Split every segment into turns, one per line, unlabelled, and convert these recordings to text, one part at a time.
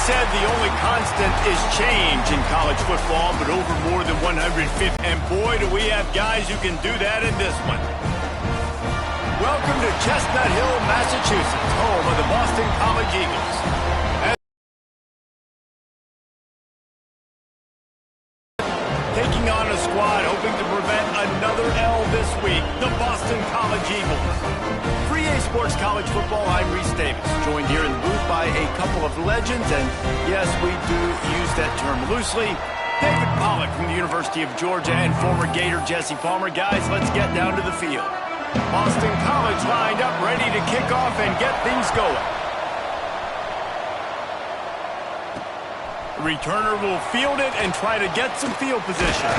Said the only constant is change in college football, but over more than 150. And boy, do we have guys who can do that in this one. Welcome to Chestnut Hill, Massachusetts, home of the Boston College Eagles. Taking on a squad hoping to prevent another L this week, the Boston College Eagles. Free A Sports College Football, I'm Reese Davis, joined here in the booth by a couple of legends, and yes, we do use that term loosely. David Pollack from the University of Georgia and former Gator Jesse Palmer. Guys, let's get down to the field. Boston College lined up, ready to kick off and get things going. The returner will field it and try to get some field position.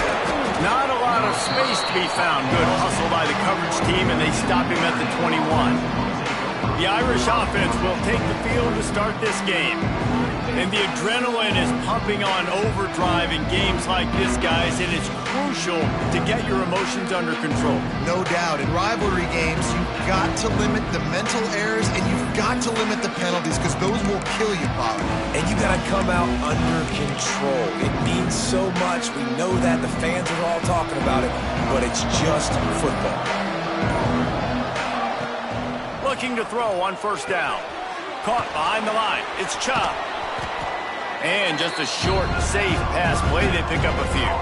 Not a lot of space to be found. Good hustle by the coverage team, and they stop him at the 21. The Irish offense will take the field to start this game. And the adrenaline is pumping on overdrive in games like this, guys, and it's crucial to get your emotions under control.
No doubt. In rivalry games, you've got to limit the mental errors, and you've got to limit the penalties, because those will kill you, Bob.
And you got to come out under control. It means so much. We know that. The fans are all talking about it, but it's just football.
Looking to throw on first down. Caught behind the line. It's Chubb. And just a short, safe pass play. They pick up a few.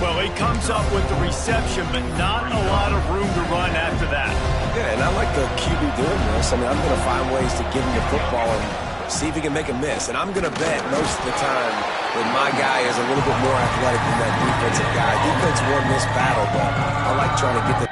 Well, he comes up with the reception, but not a lot of room to run after that.
Yeah, and I like the QB doing this. I mean, I'm going to find ways to give him the football and see if he can make a miss. And I'm going to bet most of the time that my guy is a little bit more athletic than that defensive guy. Defense won this battle, but I like trying to get the...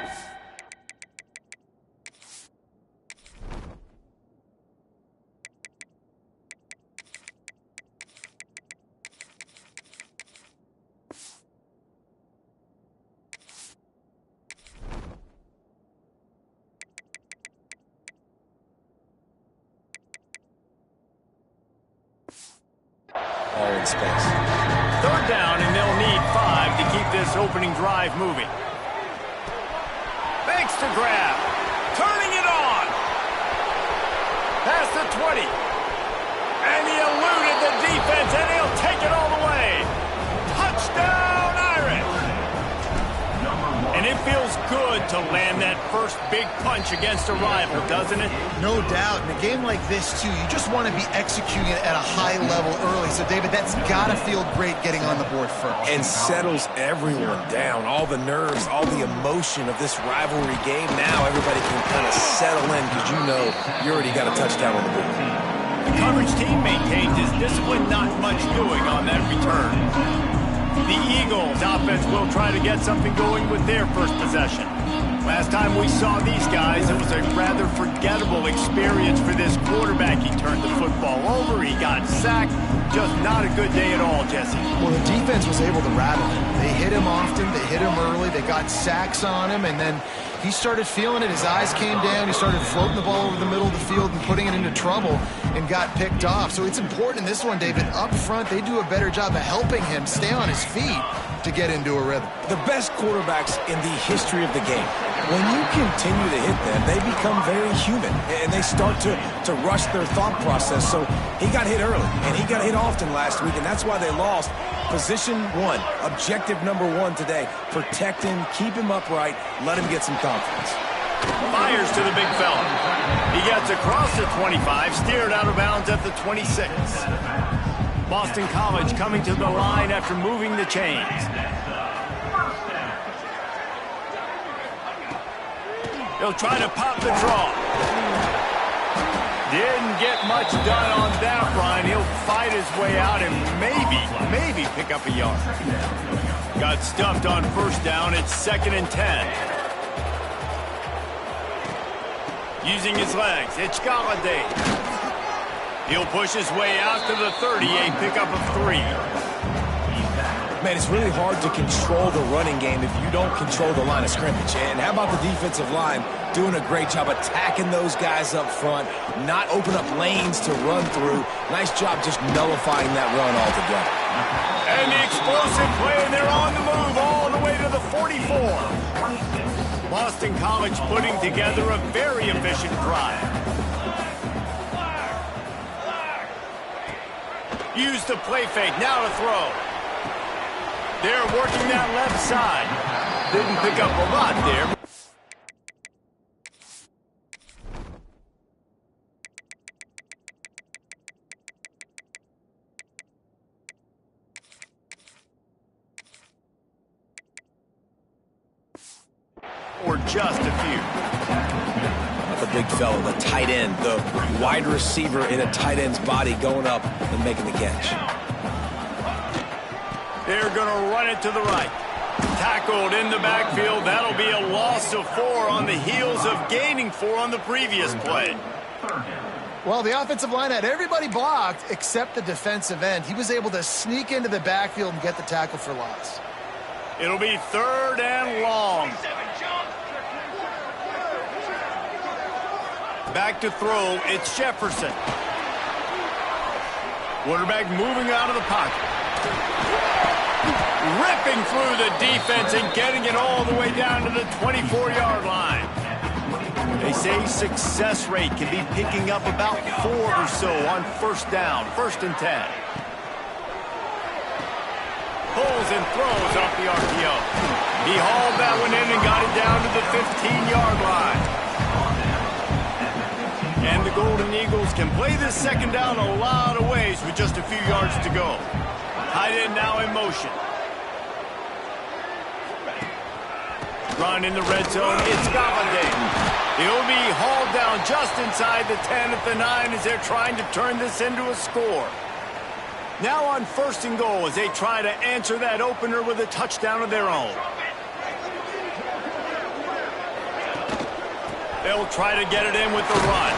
all in space.
Third down, and they'll need 5 to keep this opening drive moving. Thanks to grab. Turning it on. Past the 20. And he eluded the defense, and he'll take it all the way. Touchdown, Irish. And it feels good to land that first big punch against a rival, doesn't it?
No doubt. In a game like this, too, you just want to be executing it at a high level early. So, David, that's got to feel great getting on the board first.
And settles everyone down. All the nerves, all the emotion of this rivalry game. Now everybody can kind of settle in because you know you already got a touchdown on the board.
The coverage team maintains his discipline, not much doing on that return. The Eagles offense will try to get something going with their first possession. Last time we saw these guys, it was a rather forgettable experience for this quarterback. He turned the football over, he got sacked. Just not a good day at all, Jesse.
Well, the defense was able to rattle him. They hit him often, they hit him early, they got sacks on him, and then he started feeling it. His eyes came down, he started floating the ball over the middle of the field and putting it into trouble and got picked off. So it's important in this one, David, up front, they do a better job of helping him stay on his feet to get into a rhythm.
The best quarterbacks in the history of the game, when you continue to hit them, they become very human, and they start to rush their thought process. So he got hit early, and he got hit often last week, and that's why they lost. Position 1, objective number 1 today. Protect him, keep him upright, let him get some confidence.
Fires to the big fella. He gets across the 25, steered out of bounds at the 26. Boston College coming to the line after moving the chains. He'll try to pop the draw. Didn't get much done on that run. He'll fight his way out and maybe pick up a yard. Got stuffed on first down. It's 2nd and 10. Using his legs, it's Galladay. He'll push his way out to the 30, a pickup of 3.
Man, it's really hard to control the running game if you don't control the line of scrimmage. And how about the defensive line doing a great job attacking those guys up front, not open up lanes to run through. Nice job just nullifying that run altogether.
And the explosive explosive play, and they're on the move all the way to the 44. Boston College putting together a very efficient drive. Use the play fake, now to throw. They're working that left side. Didn't pick up a lot there. Or just a few.
The big fella, the tight end, the wide receiver in a tight end's body going up and making the catch.
They're going to run it to the right. Tackled in the backfield. That'll be a loss of 4 on the heels of gaining 4 on the previous play.
Well, the offensive line had everybody blocked except the defensive end. He was able to sneak into the backfield and get the tackle for loss.
It'll be 3rd and long. Back to throw, it's Jefferson. Quarterback moving out of the pocket. Ripping through the defense and getting it all the way down to the 24-yard line. They say success rate can be picking up about 4 or so on first down, 1st and 10. Pulls and throws off the RPO. He hauled that one in and got it down to the 15-yard line. And the Golden Eagles can play this 2nd down a lot of ways with just a few yards to go. Tight end now in motion. Run in the red zone. It's Galladay. He'll be hauled down just inside the 10 at the 9 as they're trying to turn this into a score. Now on 1st and goal as they try to answer that opener with a touchdown of their own. They'll try to get it in with the run.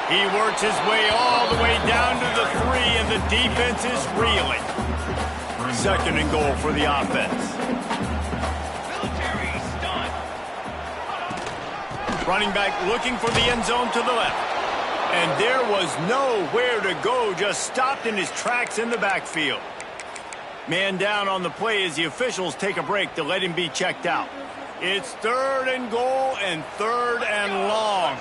He works his way all the way down to the 3, and the defense is reeling. 2nd and goal for the offense. Running back looking for the end zone to the left. And there was nowhere to go, just stopped in his tracks in the backfield. Man down on the play as the officials take a break to let him be checked out. It's 3rd and goal and 3rd and long.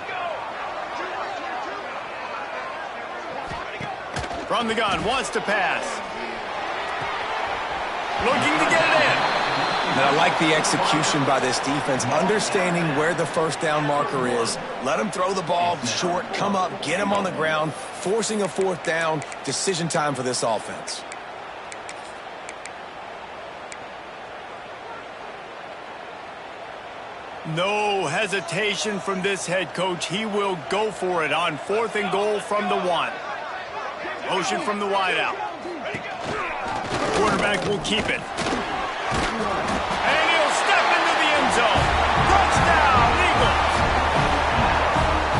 From the gun, wants to pass. Looking to get it in.
And I like the execution by this defense, understanding where the 1st down marker is. Let him throw the ball short, come up, get him on the ground, forcing a 4th down. Decision time for this offense.
No hesitation from this head coach. He will go for it on 4th and goal from the 1. Motion from the wide out. Quarterback will keep it. And he'll step into the end zone. Touchdown, Eagles!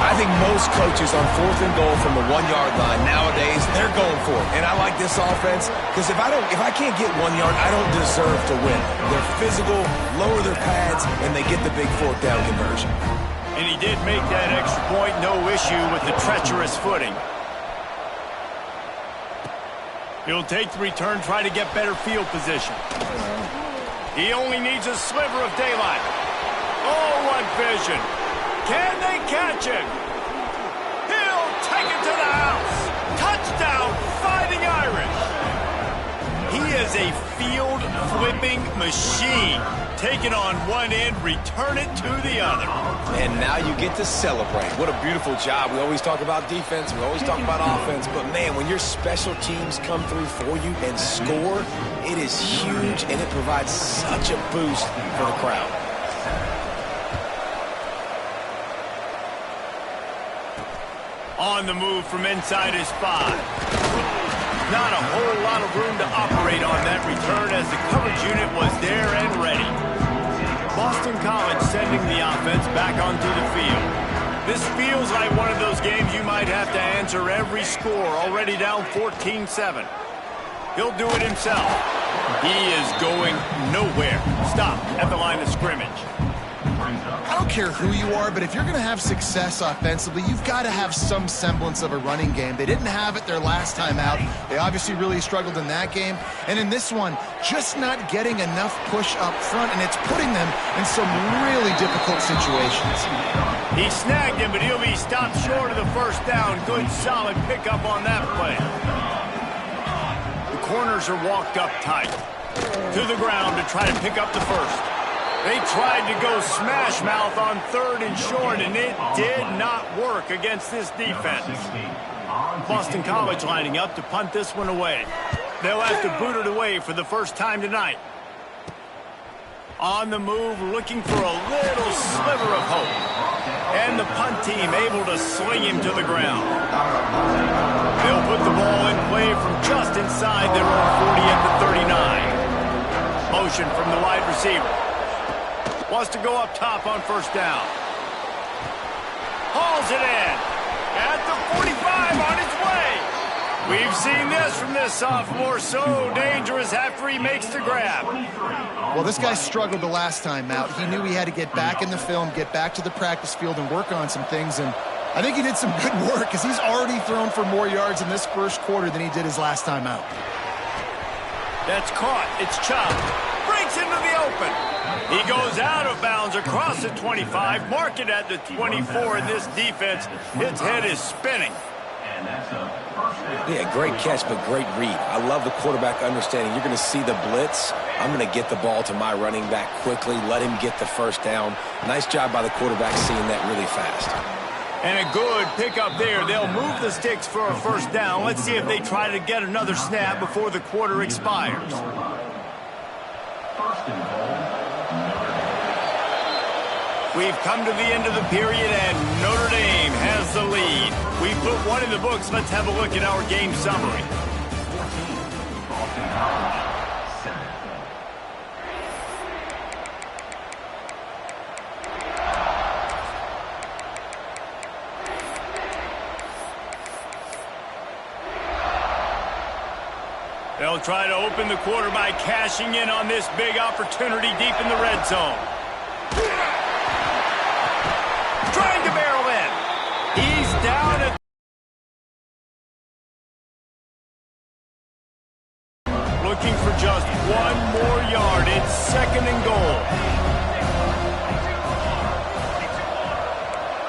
I think most coaches on 4th and goal from the 1-yard line nowadays, they're going for it. And I like this offense because if I can't get 1 yard, I don't deserve to win. They're physical, lower their pads, and they get the big 4th down conversion.
And he did make that extra point, no issue with the treacherous footing. He'll take the return, try to get better field position. He only needs a sliver of daylight. Oh, what vision. Can they catch him? He'll take it to the house. Touchdown, Fighting Irish. He is a field-flipping machine. Take it on one end, return it to the other.
And now you get to celebrate. What a beautiful job. We always talk about defense. We always talk about offense. But, man, when your special teams come through for you and score, it is huge, and it provides such a boost for the crowd.
On the move from inside his 5. Not a whole lot of room to operate on that return as the coverage unit was there and ready. Boston College sending the offense back onto the field. This feels like one of those games you might have to answer every score, already down 14-7. He'll do it himself. He is going nowhere. Stop at the line of scrimmage.
I don't care who you are, but if you're going to have success offensively, you've got to have some semblance of a running game. They didn't have it their last time out. They obviously really struggled in that game. And in this one, just not getting enough push up front, and it's putting them in some really difficult situations.
He snagged him, but he'll be stopped short of the first down. Good, solid pickup on that play. The corners are walked up tight. To the ground to try to pick up the first. They tried to go smash mouth on 3rd and short, and it did not work against this defense. Boston College lining up to punt this one away. They'll have to boot it away for the first time tonight. On the move, looking for a little sliver of hope. And the punt team able to sling him to the ground. They'll put the ball in play from just inside their own 40 at the 39. Motion from the wide receiver. Wants to go up top on first down. Hauls it in. At the 45 on its way. We've seen this from this sophomore. So dangerous after he makes the grab.
Well, this guy struggled the last time out. He knew he had to get back in the film, get back to the practice field, and work on some things. And I think he did some good work because he's already thrown for more yards in this first quarter than he did his last time out.
That's caught. It's chopped. Breaks into the open. He goes out of bounds across the 25. Mark it at the 24. And this defense, its head is spinning.
Yeah, great catch, but great read. I love the quarterback understanding. You're going to see the blitz. I'm going to get the ball to my running back quickly, let him get the first down. Nice job by the quarterback seeing that really fast.
And a good pickup there. They'll move the sticks for a first down. Let's see if they try to get another snap before the quarter expires. We've come to the end of the period, and Notre Dame has the lead. We put one in the books. Let's have a look at our game summary. They'll try to open the quarter by cashing in on this big opportunity deep in the red zone. Trying to barrel in. He's down at... Looking for just one more yard. It's 2nd and goal.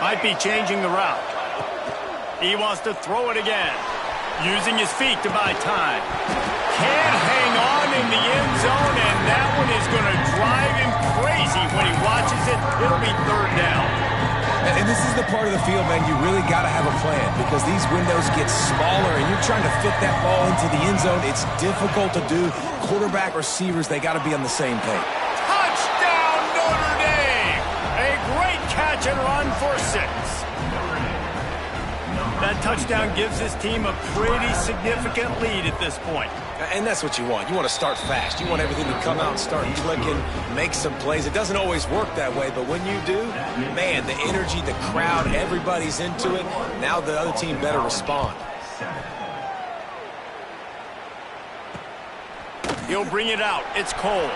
Might be changing the route. He wants to throw it again. Using his feet to buy time. Can't hang on in the end zone, and that one is going to drive him crazy when he watches it. It'll be 3rd down.
And this is the part of the field, man, you really got to have a plan because these windows get smaller and you're trying to fit that ball into the end zone. It's difficult to do. Quarterback, receivers, they got to be on the same page.
Touchdown, Notre Dame! A great catch and run for 6. That touchdown gives his team a pretty significant lead at this point.
And that's what you want. You want to start fast. You want everything to come out and start clicking, make some plays. It doesn't always work that way, but when you do, man, the energy, the crowd, everybody's into it. Now the other team better respond.
He'll bring it out. It's Cole.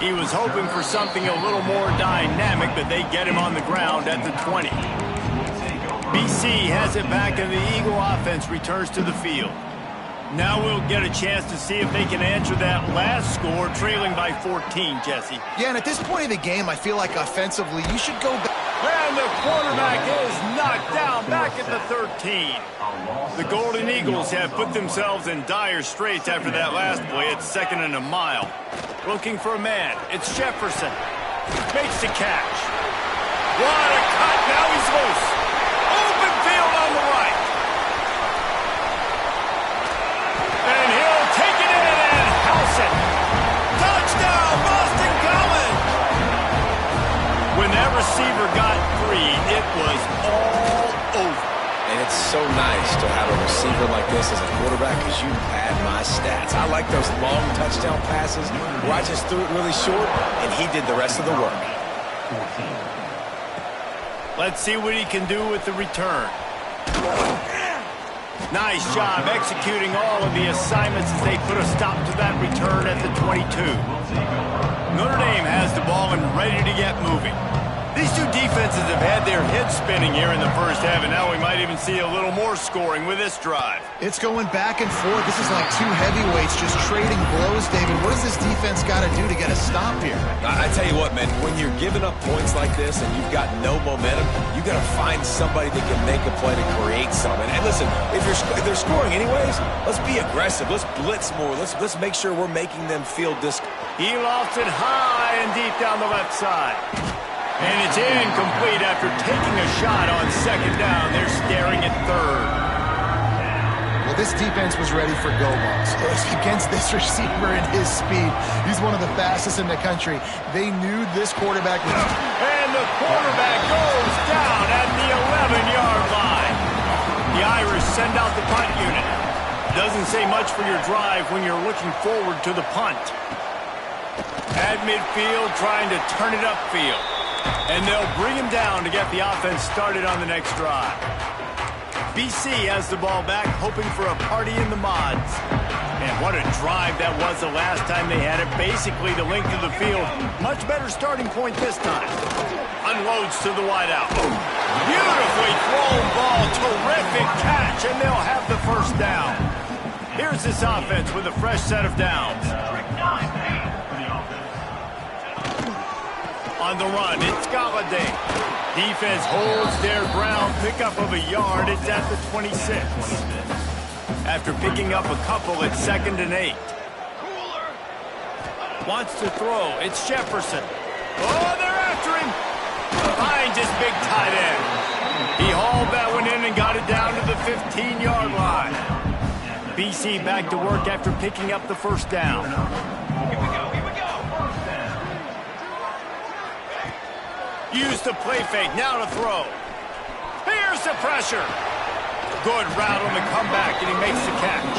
He was hoping for something a little more dynamic, but they get him on the ground at the 20. BC has it back, and the Eagle offense returns to the field. Now we'll get a chance to see if they can answer that last score, trailing by 14, Jesse.
Yeah, and at this point of the game, I feel like offensively, you should go back.
And the quarterback is knocked down back at the 13. The Golden Eagles have put themselves in dire straits after that last play. It's 2nd and a mile. Looking for a man. It's Jefferson. Makes the catch. What a cut. Now he's loose. Open field on the right. And he'll take it in and house it. Touchdown, Boston College. When that receiver got free, it was all over.
And it's so nice to have a receiver like this as a quarterback because you pad my stats. I like those long touchdown passes where I just threw it really short and he did the rest of the work.
Let's see what he can do with the return. Nice job executing all of the assignments as they put a stop to that return at the 22. Notre Dame has the ball and ready to get moving. These two defenses have had their heads spinning here in the first half, and now we might even see a little more scoring with this drive.
It's going back and forth. This is like two heavyweights just trading blows, David. What does this defense got to do to get a stop here?
I tell you what, man, when you're giving up points like this and you've got no momentum, you got to find somebody that can make a play to create something. And listen, if they're scoring anyways, let's be aggressive. Let's blitz more. Let's make sure we're making them feel
He lofts it high and deep down the left side. And it's incomplete after taking a shot on second down. They're staring at third.
Well, this defense was ready for go balls. Against this receiver and his speed. He's one of the fastest in the country. They knew this quarterback was...
And the quarterback goes down at the 11-yard line. The Irish send out the punt unit. Doesn't say much for your drive when you're looking forward to the punt. At midfield, trying to turn it upfield. And they'll bring him down to get the offense started on the next drive. BC has the ball back, hoping for a party in the mods. And what a drive that was the last time they had it. Basically the length of the field. Much better starting point this time. Unloads to the wideout. Beautifully thrown ball. Terrific catch, and they'll have the first down. Here's this offense with a fresh set of downs. On the run, it's Galladay. Defense holds their ground. Pickup of a yard. It's at the 26. After picking up a couple, it's 2nd and 8. Wants to throw. It's Jefferson. Oh, they're after him. Finds his big tight end. He hauled that one in and got it down to the 15-yard line. BC back to work after picking up the first down. Use the play fake, now to throw. Here's the pressure. Good route on the comeback, and he makes the catch.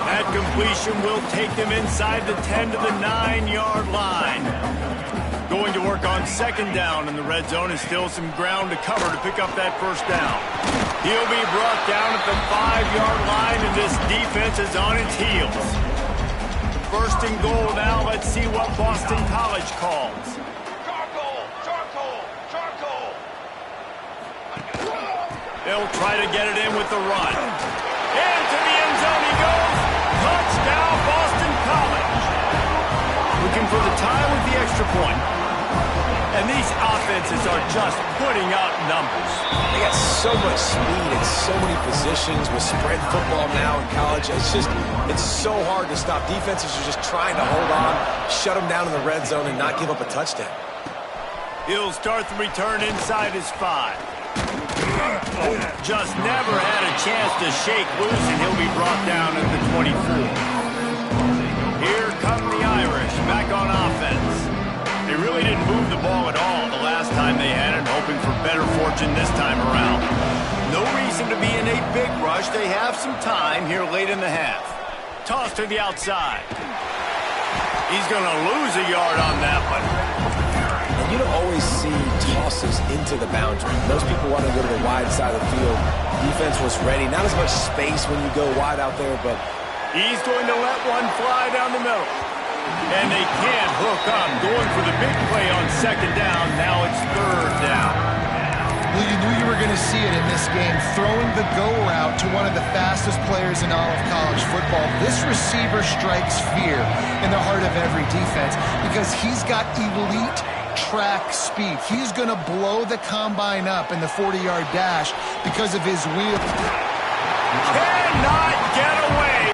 That completion will take them inside the 10 to the 9-yard line. Going to work on second down in the red zone, and still some ground to cover to pick up that first down. He'll be brought down at the 5-yard line, and this defense is on its heels. First and goal now. Let's see what Boston College calls. They'll try to get it in with the run. Into the end zone he goes. Touchdown, Boston College. Looking for the tie with the extra point. And these offenses are just putting up numbers.
They got so much speed and so many positions with spread football now in college. It's so hard to stop. Defenses are just trying to hold on, shut them down in the red zone, and not give up a touchdown.
He'll start the return inside his 5. Just never had a chance to shake loose, and he'll be brought down at the 24. Here come the Irish back on offense. They really didn't move the ball at all the last time they had it, hoping for better fortune this time around. No reason to be in a big rush. They have some time here late in the half. Toss to the outside. He's going to lose a yard on that one.
You don't always see tosses into the boundary. Most people want to go to the wide side of the field. Defense was ready. Not as much space when you go wide out there, but...
He's going to let one fly down the middle. And they can't hook up. Going for the big play on second down. Now it's third down.
Well, you knew you were going to see it in this game. Throwing the go route to one of the fastest players in all of college football. This receiver strikes fear in the heart of every defense because he's got elite track speed. He's going to blow the combine up in the 40-yard dash because of his wheel.
Cannot get away.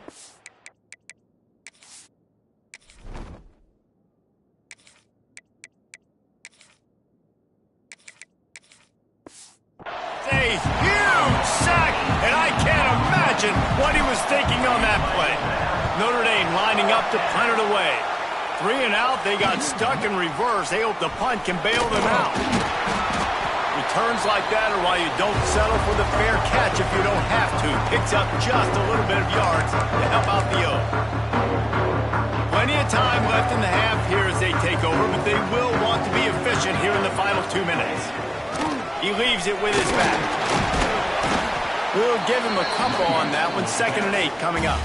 It's a huge sack, and I can't imagine what he was thinking on that play. Notre Dame lining up to punt it away. 3 and out, they got stuck in reverse. They hope the punt can bail them out. Returns like that are why you don't settle for the fair catch if you don't have to. Picks up just a little bit of yards to help out the O. Plenty of time left in the half here as they take over, but they will want to be efficient here in the final 2 minutes. He leaves it with his back. We'll give him a couple on that one. 2nd and 8 coming up.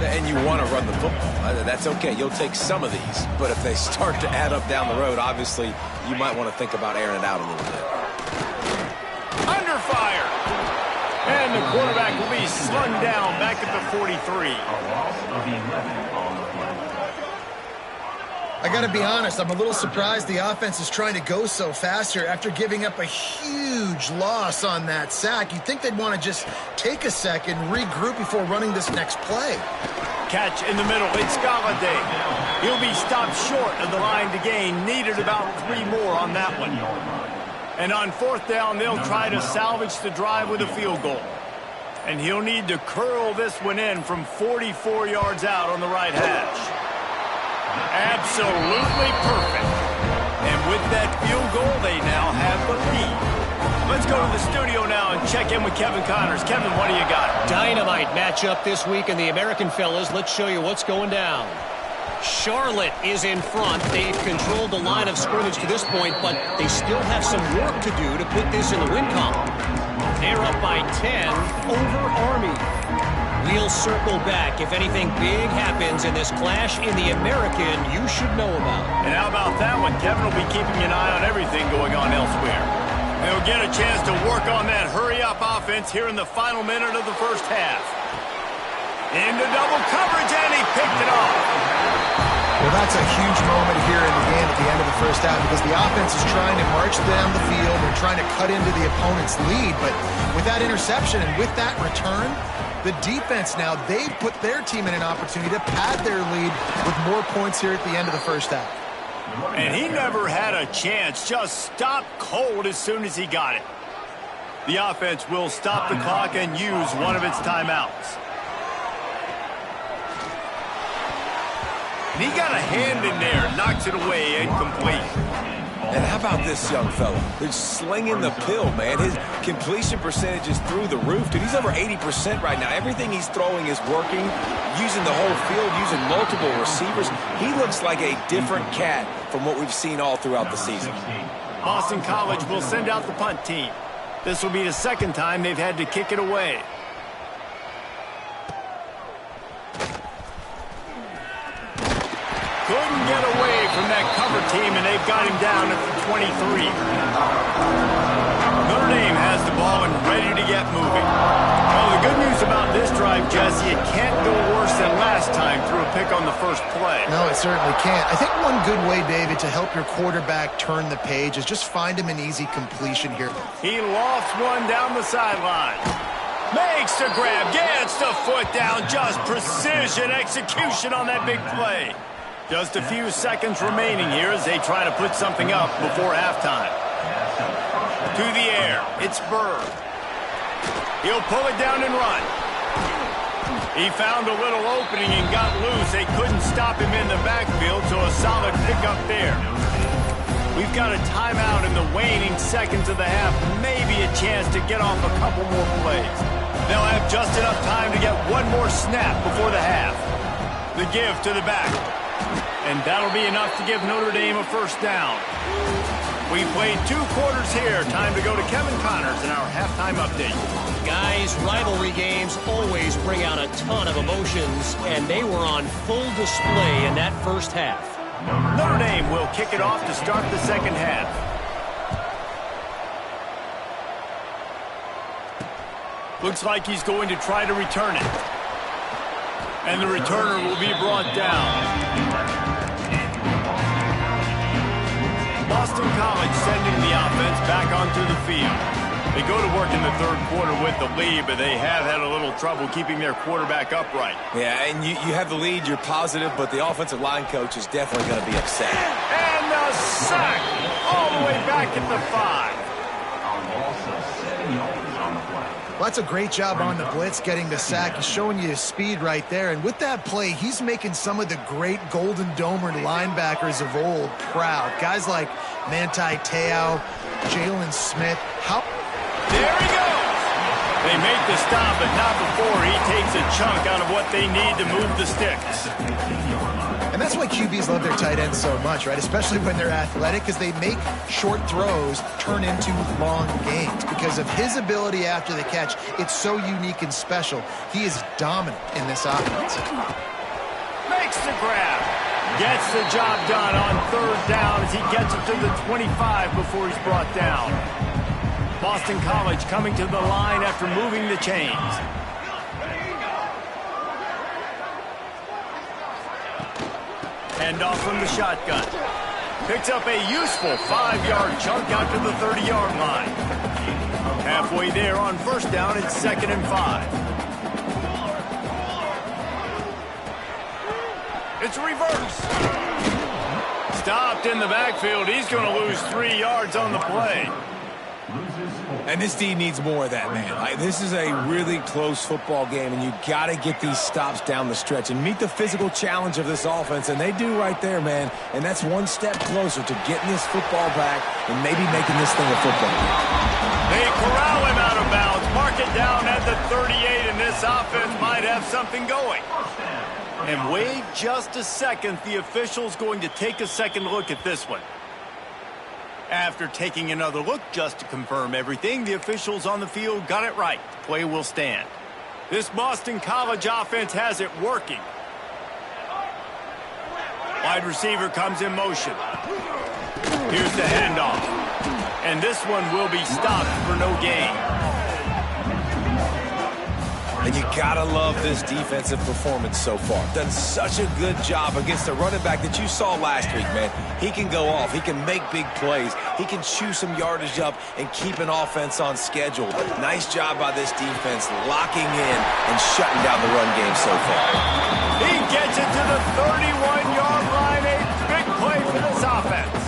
And you want to run the football. That's okay. You'll take some of these. But if they start to add up down the road, obviously, you might want to think about airing it out a little bit.
Under fire. And the quarterback will be slung down back at the 43.
I got to be honest, I'm a little surprised the offense is trying to go so fast here after giving up a huge loss on that sack. You'd think they'd want to just take a second, regroup before running this next play.
Catch in the middle. It's Galladay. He'll be stopped short of the line to gain. Needed about 3 more on that one. And on 4th down, they'll try to salvage the drive with a field goal. And he'll need to curl this one in from 44 yards out on the right hash. Absolutely perfect. And with that field goal, they now have the lead. Let's go to the studio now and check in with Kevin Connors. Kevin, what do you got?
Dynamite matchup this week in the American, fellas. Let's show you what's going down. Charlotte is in front. They've controlled the line of scrimmage to this point, but they still have some work to do to put this in the win column. They're up by 10 over Army. We'll circle back if anything big happens in this clash in the American you should know about.
And how about that one? Kevin will be keeping an eye on everything going on elsewhere. They'll get a chance to work on that hurry-up offense here in the final minute of the first half. Into double coverage, and he picked it off.
Well, that's a huge moment here in the game at the end of the first half because the offense is trying to march down the field and trying to cut into the opponent's lead. But with that interception and with that return, the defense now, they've put their team in an opportunity to pad their lead with more points here at the end of the first half.
And he never had a chance, just stopped cold as soon as he got it. The offense will stop the clock and use one of its timeouts. And he got a hand in there, knocks it away, incomplete.
And how about this young fella? He's slinging the pill, man. His completion percentage is through the roof. Dude, he's over 80% right now. Everything he's throwing is working, using the whole field, using multiple receivers. He looks like a different cat from what we've seen all throughout the season.
Boston College will send out the punt team. This will be the second time they've had to kick it away. Couldn't get away from that cover team, and they've got him down at the 23. Notre Dame has the ball and ready to get moving. Well, the good news about this drive, Jesse, it can't go worse than last time through a pick on the first play.
No, it certainly can't. I think one good way, David, to help your quarterback turn the page is just find him an easy completion here.
He lofts one down the sideline. Makes the grab, gets the foot down, just precision execution on that big play. Just a few seconds remaining here as they try to put something up before halftime. To the air, it's Burr. He'll pull it down and run. He found a little opening and got loose. They couldn't stop him in the backfield, so a solid pickup there. We've got a timeout in the waning seconds of the half, maybe a chance to get off a couple more plays. They'll have just enough time to get one more snap before the half. The give to the back. And that'll be enough to give Notre Dame a first down. We played 2 quarters here. Time to go to Kevin Connors in our halftime update.
Guys, rivalry games always bring out a ton of emotions, and they were on full display in that first half.
Notre Dame will kick it off to start the second half. Looks like he's going to try to return it. And the returner will be brought down. Boston College sending the offense back onto the field. They go to work in the third quarter with the lead, but they have had a little trouble keeping their quarterback upright.
Yeah, and you have the lead, you're positive, but the offensive line coach is definitely going to be upset.
And the sack all the way back at the 5.
Well, that's a great job on the blitz, getting the sack. He's showing you his speed right there. And with that play, he's making some of the great Golden Domer linebackers of old proud. Guys like Manti Te'o, Jalen Smith.
There he goes. They make the stop, but not before he takes a chunk out of what they need to move the sticks.
And that's why QBs love their tight ends so much, right? Especially when they're athletic, because they make short throws turn into long gains. Because of his ability after the catch, it's so unique and special. He is dominant in this offense.
Makes the grab. Gets the job done on third down as he gets it to the 25 before he's brought down. Boston College coming to the line after moving the chains. Hand off from the shotgun. Picks up a useful 5-yard chunk out to the 30-yard line. Halfway there on first down, it's 2nd and 5. It's reverse. Stopped in the backfield. He's going to lose 3 yards on the play.
And this D needs more of that, man. This is a really close football game, and you got to get these stops down the stretch and meet the physical challenge of this offense, and they do right there, man. And that's one step closer to getting this football back and maybe making this thing a football game.
They corral him out of bounds, mark it down at the 38, and this offense might have something going. And wait just a second, the official's going to take a second look at this one. After taking another look just to confirm everything, the officials on the field got it right. The play will stand. This Boston College offense has it working. Wide receiver comes in motion. Here's the handoff. And this one will be stopped for no gain.
And you gotta love this defensive performance so far. Done such a good job against the running back that you saw last week, man. He can go off. He can make big plays. He can chew some yardage up and keep an offense on schedule. Nice job by this defense locking in and shutting down the run game so far.
He gets it to the 31-yard line. A big play for this offense.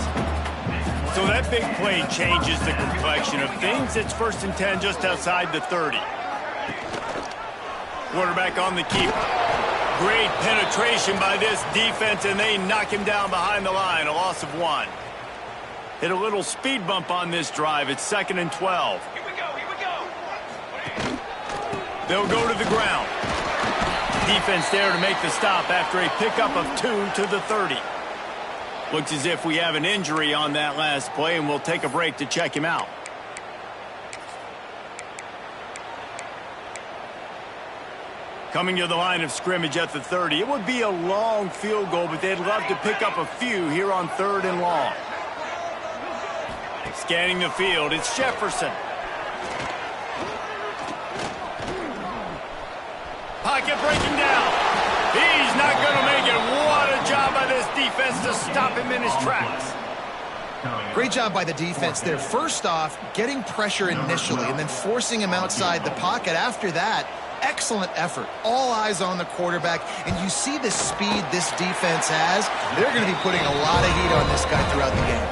So that big play changes the complexion of things. It's 1st and 10 just outside the 30. Quarterback on the keeper. Great penetration by this defense, and they knock him down behind the line. A loss of 1. Hit a little speed bump on this drive. It's 2nd and 12.
Here we go.
They'll go to the ground. Defense there to make the stop after a pickup of 2 to the 30. Looks as if we have an injury on that last play, and we'll take a break to check him out. Coming to the line of scrimmage at the 30. It would be a long field goal, but they'd love to pick up a few here on 3rd and long. Scanning the field, it's Jefferson. Pocket breaking down. He's not going to make it. What a job by this defense to stop him in his tracks.
Great job by the defense there. First off, getting pressure initially and then forcing him outside the pocket. After that, excellent effort. All eyes on the quarterback, and you see the speed this defense has. They're going to be putting a lot of heat on this guy throughout the game.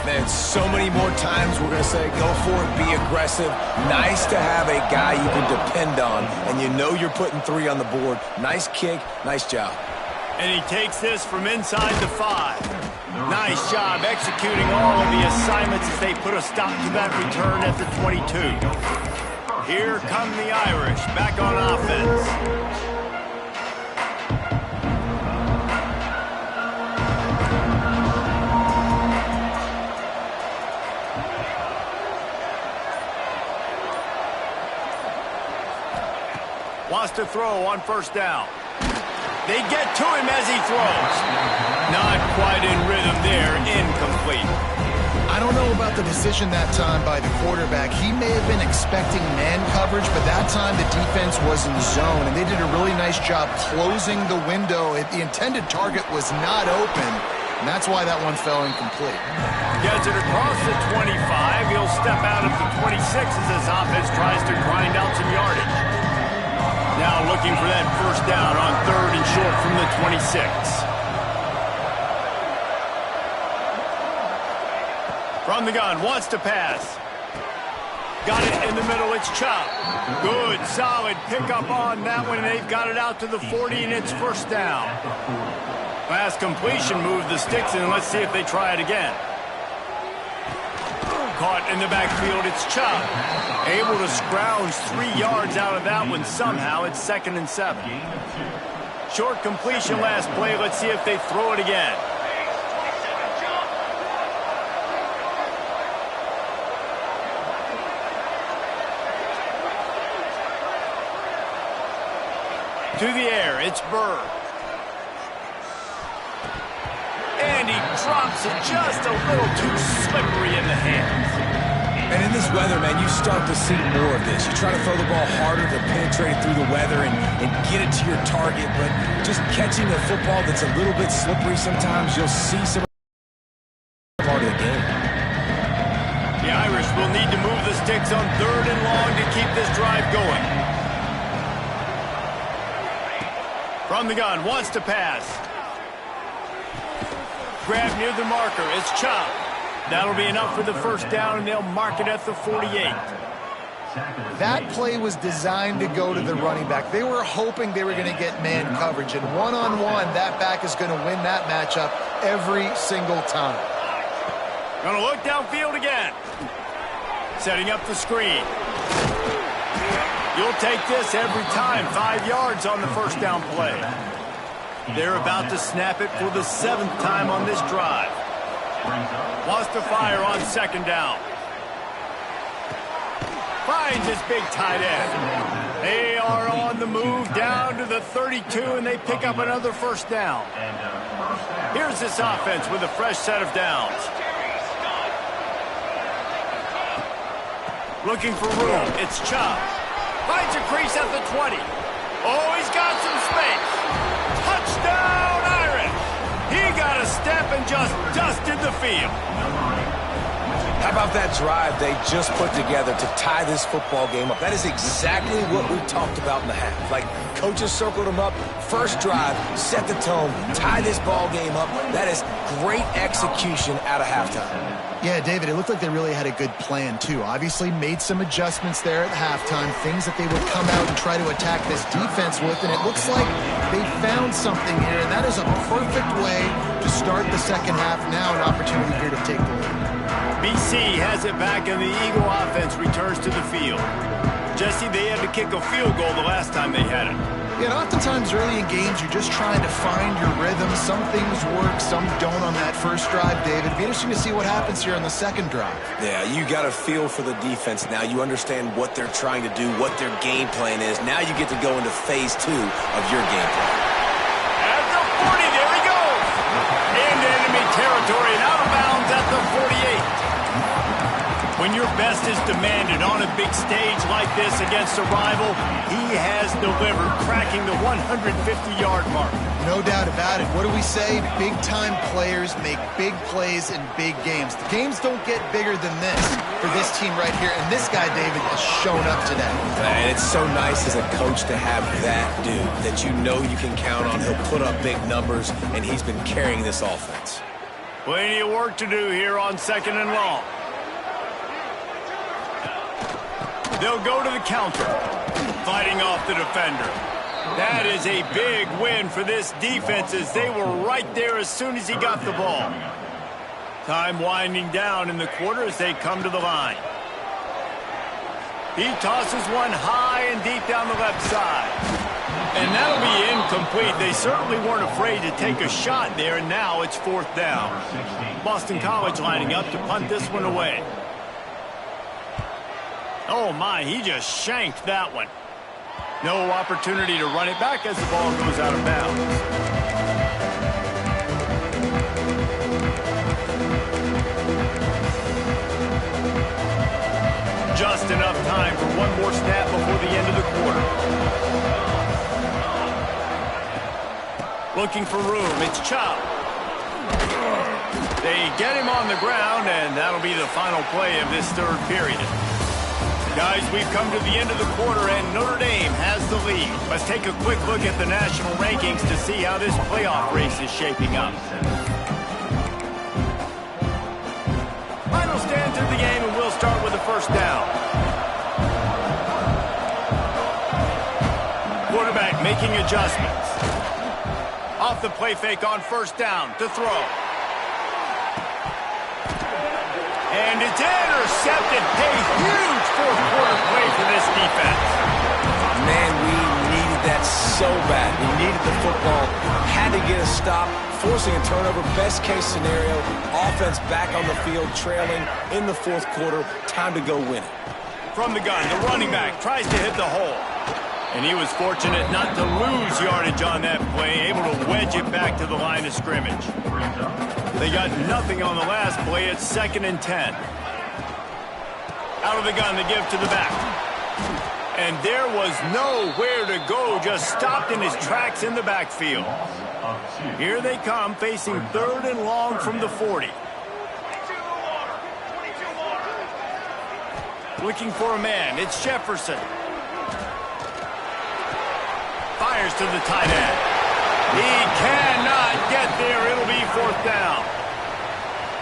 Man, so many more times we're going to say go for it, be aggressive. Nice to have a guy you can depend on, and you know you're putting 3 on the board. Nice kick, nice job.
And he takes this from inside the 5. Nice job executing all of the assignments as they put a stop to that return at the 22. Here come the Irish, back on offense. Wants to throw on first down. They get to him as he throws. Not quite in rhythm there, incomplete.
I don't know about the decision that time by the quarterback. He may have been expecting man coverage, but that time the defense was in zone, and they did a really nice job closing the window. The intended target was not open, and that's why that one fell incomplete.
Gets it across the 25. He'll step out of the 26 as this offense tries to grind out some yardage. Now looking for that first down on 3rd and short from the 26. From the gun, wants to pass. Got it in the middle, it's Chubb. Good, solid pickup on that one, and they've got it out to the 40, and it's first down. Last completion moved the sticks, and let's see if they try it again. Caught in the backfield, it's Chubb. Able to scrounge 3 yards out of that one somehow. It's 2nd and 7. Short completion last play. Let's see if they throw it again. To the air, it's Burr. And he drops it just a little too slippery in the hands.
And in this weather, man, you start to see more of this. You try to throw the ball harder to penetrate through the weather and get it to your target, but just catching a football that's a little bit slippery sometimes, you'll see some part of the game.
The Irish will need to move the sticks on 3rd and long to keep this drive going. From the gun, wants to pass. Grab near the marker, it's Chop. That'll be enough for the first down, and they'll mark it at the 48.
That play was designed to go to the running back. They were hoping they were going to get man coverage, and one-on-one, that back is going to win that matchup every single time.
Going to look downfield again. Setting up the screen. You'll take this every time. 5 yards on the first down play. They're about to snap it for the 7th time on this drive. Wants to fire on 2nd down. Finds his big tight end. They are on the move down to the 32, and they pick up another first down. Here's this offense with a fresh set of downs. Looking for room. It's Chop. Finds a crease at the 20. Oh, he's got some space. Touchdown, Irish. He got a step and just dusted the field.
How about that drive they just put together to tie this football game up? That is exactly what we talked about in the half. Like, coaches circled them up. First drive, set the tone, tie this ball game up. That is great execution out of halftime.
Yeah, David, it looked like they really had a good plan, too. Obviously made some adjustments there at halftime, things that they would come out and try to attack this defense with, and it looks like they found something here, and that is a perfect way to start the second half. Now an opportunity here to take the lead.
BC has it back, and the Eagle offense returns to the field. Jesse, they had to kick a field goal the last time they had it.
Yeah, and oftentimes early in games, you're just trying to find your rhythm. Some things work, some don't on that first drive, David. It'd be interesting to see what happens here on the second drive.
Yeah, you got a feel for the defense now. You understand what they're trying to do, what their game plan is. Now you get to go into phase 2 of your game plan.
At the 40, there he goes. Into enemy territory and out of bounds at the 48. When your best is demanded on a big stage like this against a rival, he has delivered, cracking the 150-yard mark.
No doubt about it. What do we say? Big-time players make big plays in big games. The games don't get bigger than this for this team right here, and this guy, David, has shown up today.
And it's so nice as a coach to have that dude that you know you can count on. He'll put up big numbers, and he's been carrying this offense.
Plenty of work to do here on 2nd and long. They'll go to the counter, fighting off the defender. That is a big win for this defense, as they were right there as soon as he got the ball. Time winding down in the quarter as they come to the line. He tosses one high and deep down the left side. And that'll be incomplete. They certainly weren't afraid to take a shot there, and now it's 4th down. Boston College lining up to punt this one away. Oh, my, he just shanked that one. No opportunity to run it back as the ball goes out of bounds. Just enough time for one more snap before the end of the quarter. Looking for room, it's Chop. They get him on the ground, and that'll be the final play of this 3rd period. Guys, we've come to the end of the quarter, and Notre Dame has the lead. Let's take a quick look at the national rankings to see how this playoff race is shaping up. Final stands of the game, and we'll start with the first down. Quarterback making adjustments. Off the play fake on first down to throw. And it's intercepted. A huge 4th quarter play for this defense.
Man, we needed that That's so bad. We needed the football, had to get a stop, forcing a turnover. Best case scenario, offense back on the field, trailing in the fourth quarter. Time to go win it.
From the gun, the running back tries to hit the hole. And he was fortunate not to lose yardage on that play, able to wedge it back to the line of scrimmage. They got nothing on the last play. It's 2nd and 10. Out of the gun, the give to the back. And there was nowhere to go, just stopped in his tracks in the backfield. Here they come, facing 3rd and long from the 40. Looking for a man, it's Jefferson. Fires to the tight end. He cannot get there. It'll be 4th down.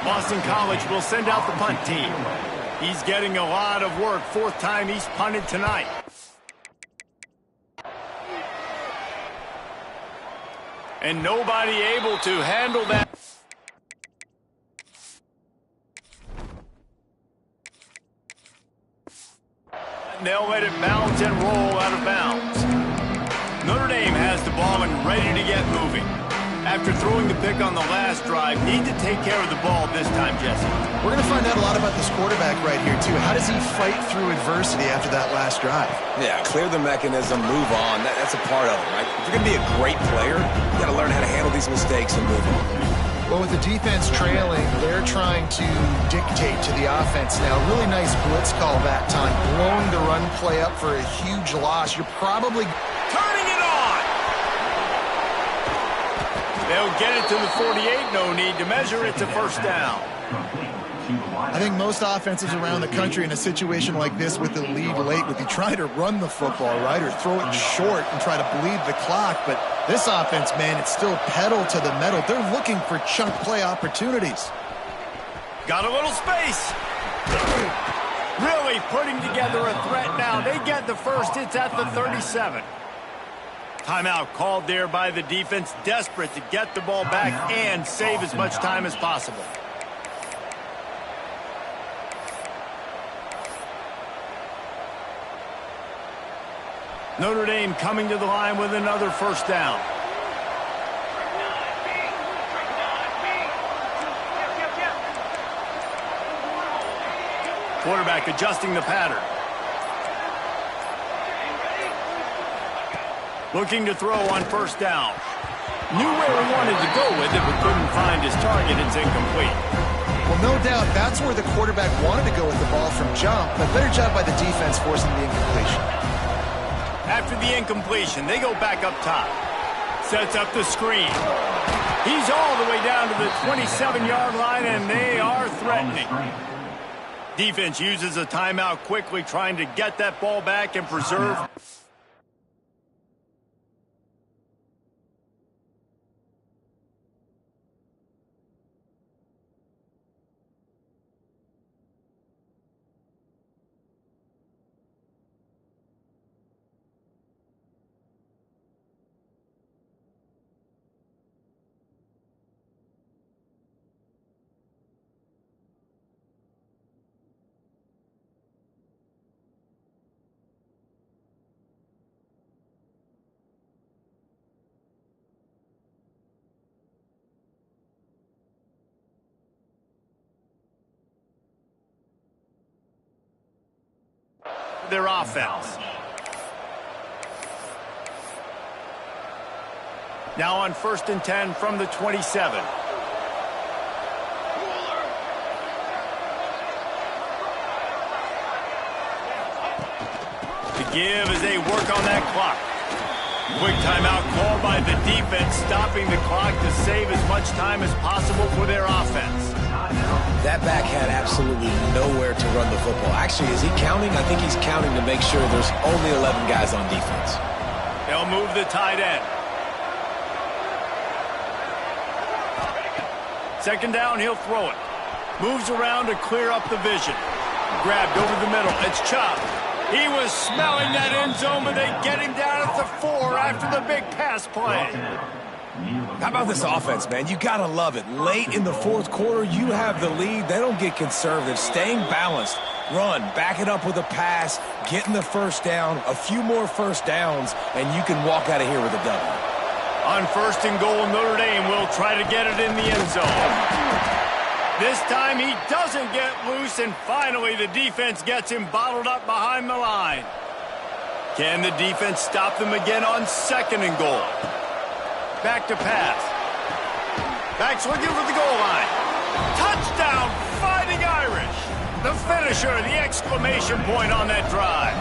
Boston College will send out the punt team. He's getting a lot of work. 4th time he's punted tonight. And nobody able to handle that. They'll let it bounce and roll out of bounds. Notre Dame has the ball and ready to get moving. After throwing the pick on the last drive, need to take care of the ball this time, Jesse.
We're going to find out a lot about this quarterback right here, too. How does he fight through adversity after that last drive?
Yeah, clear the mechanism, move on. That's a part of it, right? If you're going to be a great player, you got to learn how to handle these mistakes and move on.
Well, with the defense trailing, they're trying to dictate to the offense now. Really nice blitz call that time, blowing the run play up for a huge loss. You're probably
turning it on. They'll get it to the 48. No need to measure it to 1st down.
I think most offenses around the country in a situation like this with the lead late would be trying to run the football, right, or throw it short and try to bleed the clock. But this offense, man, it's still pedal to the metal. They're looking for chunk play opportunities.
Got a little space. Really putting together a threat now. They get the first. It's at the 37. Timeout called there by the defense, desperate to get the ball back and save as much time as possible. Notre Dame coming to the line with another 1st down. Quarterback adjusting the pattern. Looking to throw on 1st down. Knew where he wanted to go with it, but couldn't find his target. It's incomplete.
Well, no doubt that's where the quarterback wanted to go with the ball from jump, but better job by the defense forcing the incompletion.
After the incompletion, they go back up top. Sets up the screen. He's all the way down to the 27-yard line, and they are threatening. Defense uses a timeout quickly, trying to get that ball back and preserve. Their offense. Now on 1st and 10 from the 27. To give as they work on that clock. Quick timeout called by the defense, stopping the clock to save as much time as possible for their offense.
That back had absolutely nowhere to run the football. Actually, is he counting? I think he's counting to make sure there's only 11 guys on defense.
They'll move the tight end. 2nd down, he'll throw it. Moves around to clear up the vision. Grabbed over the middle. It's Chubb. He was smelling that end zone, but they get him down at the 4 after the big pass play.
How about this offense, man? You got to love it. Late in the fourth quarter, you have the lead. They don't get conservative. Staying balanced Run, back it up with a pass, getting the first down, a few more first downs, and you can walk out of here with a W.
On 1st and goal, Notre Dame will try to get it in the end zone. This time he doesn't get loose, and finally the defense gets him bottled up behind the line. Can the defense stop them again on 2nd and goal? Back to pass. Back's looking for the goal line. Touchdown, Fighting Irish. The finisher, the exclamation point on that drive.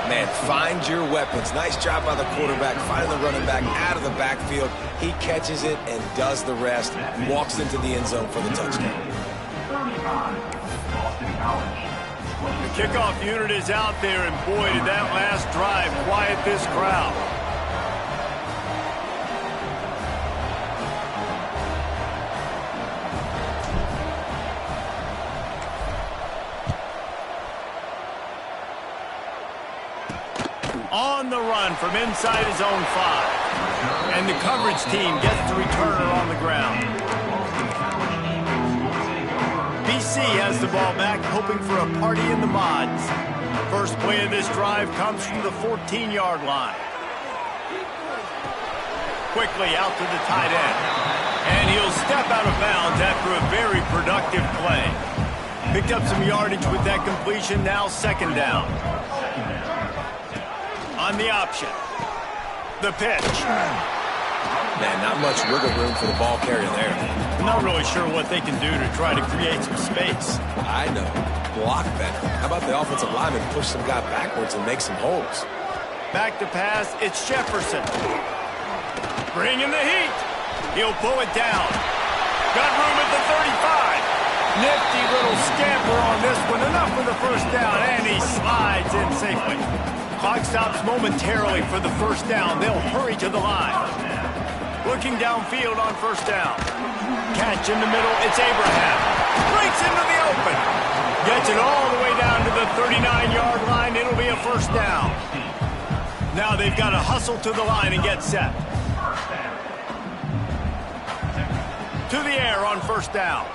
Man, find your weapons. Nice job by the quarterback, finding the running back out of the backfield. He catches it and does the rest. Walks into the end zone for the touchdown.
The kickoff unit is out there, and boy, did that last drive quiet this crowd. On the run from inside his own 5. And the coverage team gets the returner on the ground. BC has the ball back, hoping for a party in the mods. First play of this drive comes from the 14-yard line. Quickly out to the tight end. And he'll step out of bounds after a very productive play. Picked up some yardage with that completion, now 2nd down. On the option. The pitch.
Man, not much wiggle room for the ball carrier there.
I'm not really sure what they can do to try to create some space.
I know. Block better. How about the offensive lineman push some guy backwards and make some holes?
Back to pass, it's Jefferson. Bringing the heat. He'll pull it down. Got room at the 35. Nifty little scamper on this one. Enough for the first down, and he slides in safely. Clock stops momentarily for the first down. They'll hurry to the line. Looking downfield on 1st down. Catch in the middle. It's Abraham. Breaks into the open. Gets it all the way down to the 39-yard line. It'll be a 1st down. Now they've got to hustle to the line and get set. To the air on 1st down.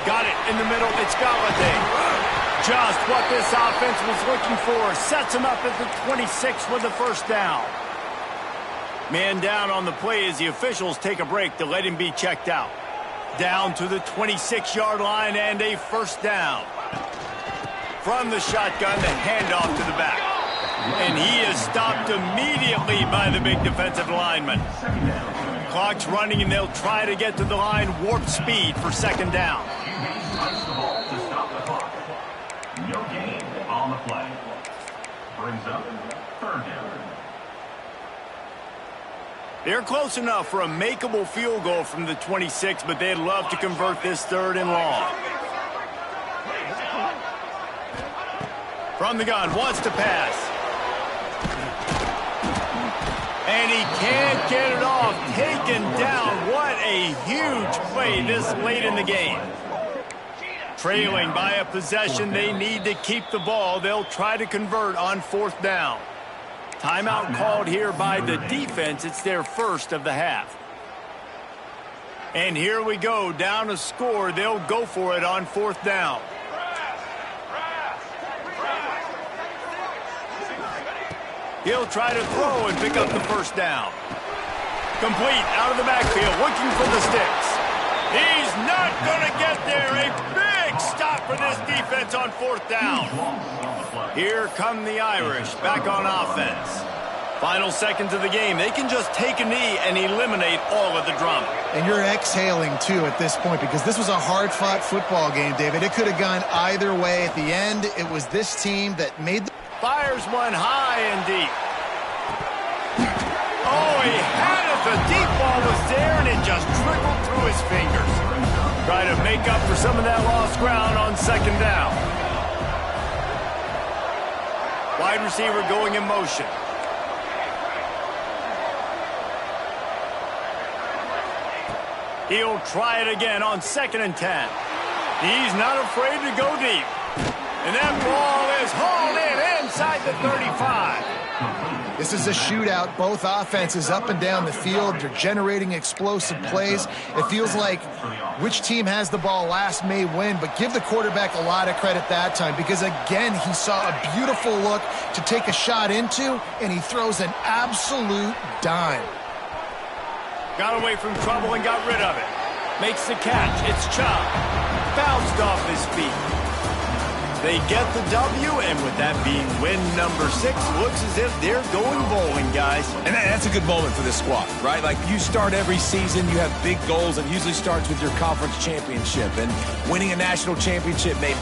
Got it in the middle. It's Galladay. Just what this offense was looking for. Sets him up at the 26 with the 1st down. Man down on the play as the officials take a break to let him be checked out. Down to the 26-yard line and a 1st down. From the shotgun, the handoff to the back. And he is stopped immediately by the big defensive lineman. Clock's running, and they'll try to get to the line warp speed for 2nd down.
No gain on the play. Brings up 3rd down.
They're close enough for a makeable field goal from the 26, but they'd love to convert this 3rd and long. From the gun, wants to pass. And he can't get it off. Taken down. What a huge play this late in the game. Trailing by a possession, they need to keep the ball. They'll try to convert on 4th down. Timeout called here by the defense. It's their 1st of the half. And here we go, down a score. They'll go for it on 4th down. He'll try to throw and pick up the 1st down. Complete out of the backfield, looking for the sticks. He's not going to get there. A big stop for this defense on 4th down. Here come the Irish back on offense. Final seconds of the game. They can just take a knee and eliminate all of the drama.
And you're exhaling, too, at this point, because this was a hard-fought football game, David. It could have gone either way. At the end, it was this team that made the...
Fires one high and deep. Oh, he had it. The deep ball was there, and it just trickled through his fingers. Try to make up for some of that lost ground on 2nd down. Wide receiver going in motion. He'll try it again on 2nd and 10. He's not afraid to go deep. And that ball is hauled in inside the 35.
This is a shootout. Both offenses up and down the field. They're generating explosive plays. It feels like which team has the ball last may win, but give the quarterback a lot of credit that time because, again, he saw a beautiful look to take a shot into, and he throws an absolute dime.
Got away from trouble and got rid of it. Makes the catch. It's Chubb. Bounced off his feet. They get the W, and with that being win number 6, looks as if they're going bowling, guys.
And that's a good moment for this squad, right? Like, you start every season, you have big goals, and usually starts with your conference championship. And winning a national championship may